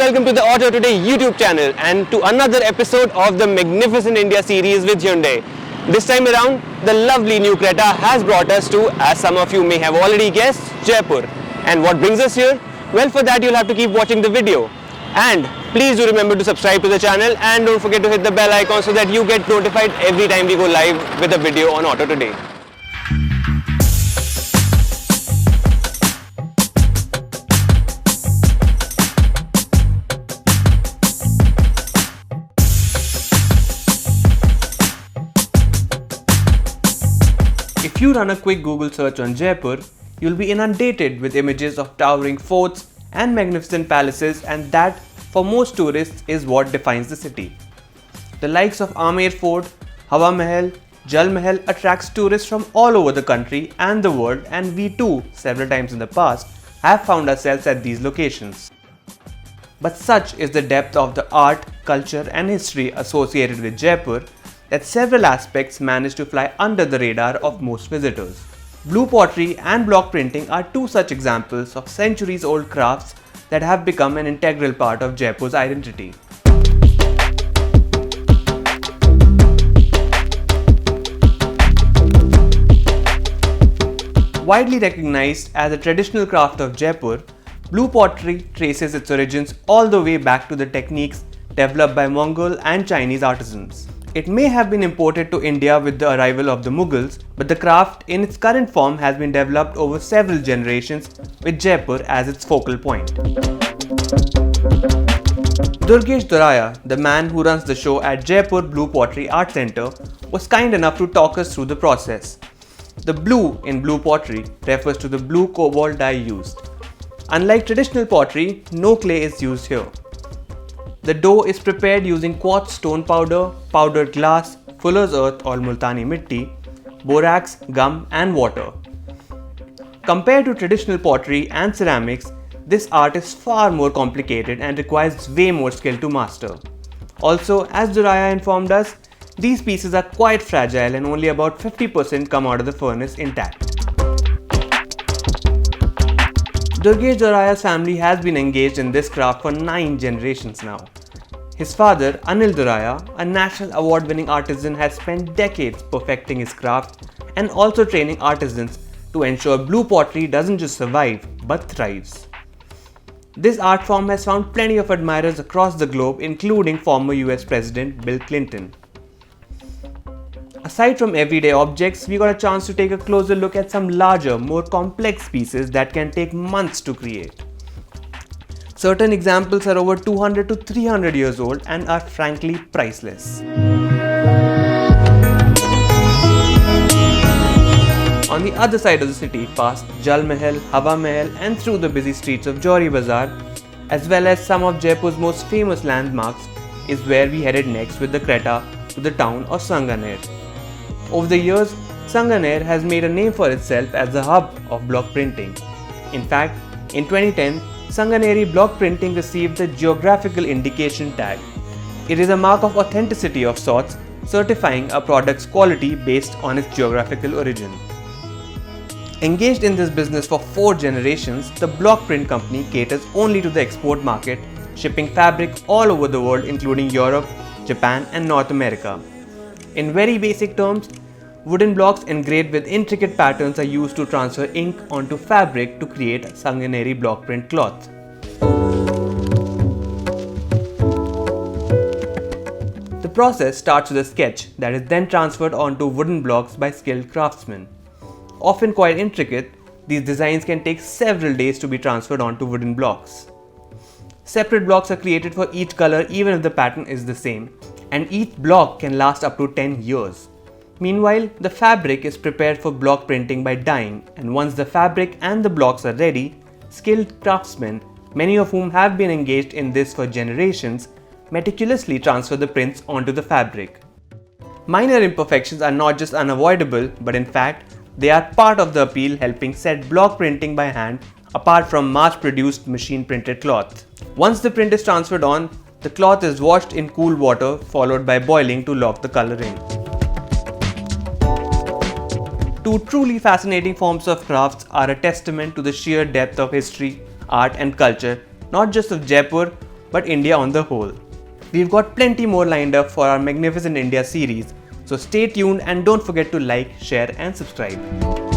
welcome to the AutoToday YouTube channel and to another episode of the Magnificent India series with Hyundai. This time around, the lovely new Creta has brought us to, as some of you may have already guessed, Jaipur. And what brings us here? Well, for that you'll have to keep watching the video. And please do remember to subscribe to the channel and don't forget to hit the bell icon so that you get notified every time we go live with a video on AutoToday. If you run a quick Google search on Jaipur, you'll be inundated with images of towering forts and magnificent palaces, and that, for most tourists, is what defines the city. The likes of Amer Fort, Hawa Mahal, Jal Mahal attracts tourists from all over the country and the world, and we too, several times in the past, have found ourselves at these locations. But such is the depth of the art, culture and history associated with Jaipur that several aspects manage to fly under the radar of most visitors. Blue pottery and block printing are two such examples of centuries-old crafts that have become an integral part of Jaipur's identity. Widely recognized as a traditional craft of Jaipur, blue pottery traces its origins all the way back to the techniques developed by Mongol and Chinese artisans. It may have been imported to India with the arrival of the Mughals, but the craft in its current form has been developed over several generations with Jaipur as its focal point. Durgesh Doraya, the man who runs the show at Jaipur Blue Pottery Art Center, was kind enough to talk us through the process. The blue in blue pottery refers to the blue cobalt dye used. Unlike traditional pottery, no clay is used here. The dough is prepared using quartz stone powder, powdered glass, fuller's earth or multani mitti, borax, gum and water. Compared to traditional pottery and ceramics, this art is far more complicated and requires way more skill to master. Also, as Doraya informed us, these pieces are quite fragile and only about 50% come out of the furnace intact. Durgesh Doraya's family has been engaged in this craft for 9 generations now. His father, Anil Doraya, a national award-winning artisan, has spent decades perfecting his craft and also training artisans to ensure blue pottery doesn't just survive but thrives. This art form has found plenty of admirers across the globe, including former US President Bill Clinton. Aside from everyday objects, we got a chance to take a closer look at some larger, more complex pieces that can take months to create. Certain examples are over 200 to 300 years old and are frankly priceless. On the other side of the city, past Jal Mahal, Hawa Mahal and through the busy streets of Jowri Bazaar, as well as some of Jaipur's most famous landmarks, is where we headed next with the Creta to the town of Sanganer. Over the years, Sanganer has made a name for itself as the hub of block printing. In fact, in 2010, Sanganeri block printing received the Geographical Indication tag. It is a mark of authenticity of sorts, certifying a product's quality based on its geographical origin. Engaged in this business for 4 generations, the block print company caters only to the export market, shipping fabric all over the world including Europe, Japan and North America. In very basic terms, wooden blocks engraved with intricate patterns are used to transfer ink onto fabric to create Sanganeri block print cloth. The process starts with a sketch that is then transferred onto wooden blocks by skilled craftsmen. Often quite intricate, these designs can take several days to be transferred onto wooden blocks. Separate blocks are created for each color even if the pattern is the same, and each block can last up to 10 years. Meanwhile, the fabric is prepared for block printing by dyeing, and once the fabric and the blocks are ready, skilled craftsmen, many of whom have been engaged in this for generations, meticulously transfer the prints onto the fabric. Minor imperfections are not just unavoidable, but in fact, they are part of the appeal, helping set block printing by hand apart from mass-produced machine-printed cloth. Once the print is transferred on, the cloth is washed in cool water followed by boiling to lock the color in. Two truly fascinating forms of crafts are a testament to the sheer depth of history, art and culture, not just of Jaipur, but India on the whole. We've got plenty more lined up for our Magnificent India series, so stay tuned and don't forget to like, share and subscribe.